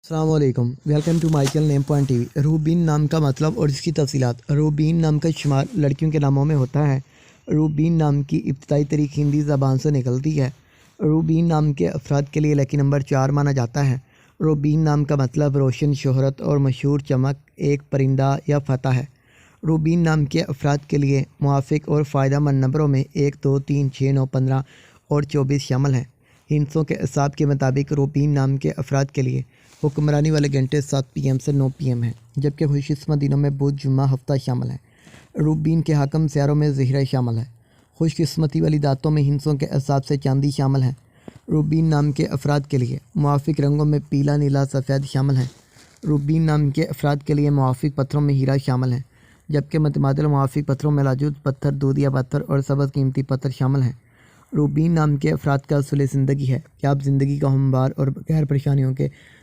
अस्सलामुअलैकुम, welcome to my channel name point TV. Rubeen नाम का मतलब और इसकी तफसीलात। रूबीन नाम का शुमार लड़कियों के नामों में होता है। रूबीन नाम की इब्तदाई तारीख हिंदी ज़बान से निकलती है। रूबीन नाम के अफराद के लिए लकी नंबर 4 माना जाता है। रूबीन नाम का मतलब रोशन, शोहरत और मशहूर चमक, एक परिंदा या फतह है। रूबीन नाम के अफराद के लिए मुआफ़िक और फ़ायदेमंद नंबरों में 1, 2, 3, 6, 9, 15 और 24 शामिल हैं। हिंसों के हिसाब के मुताबिक रूबीन नाम के अफराद के लिए हुक्मरानी वाले घंटे 7 PM से 9 PM हैं, जबकि खुशकिस्मत दिनों में बुध, जुम्मा, हफ्ता शामिल है। रूबीन के हाकम सियारों में ज़हरा शामिल है। खुशकिस्मती वाली दातों में हिंसों के हिसाब से चांदी शामिल है। रूबीन नाम के अफराद के लिए मुआफ़िक रंगों में पीला, नीला, सफ़ेद शामिल है। रूबीन नाम के अफराद के लिए मुआफ़िक पत्थरों में हीरा शामिल है, जबकि मतमादिल मुआफ़िक पत्थरों में लाजूद पत्थर, दूधिया पत्थर और सबज़ कीमती पत्थर शामिल हैं। रूबीन नाम के अफराद का असूल ज़िंदगी है कि आप ज़िंदगी को हमवार और गैर परेशानियों के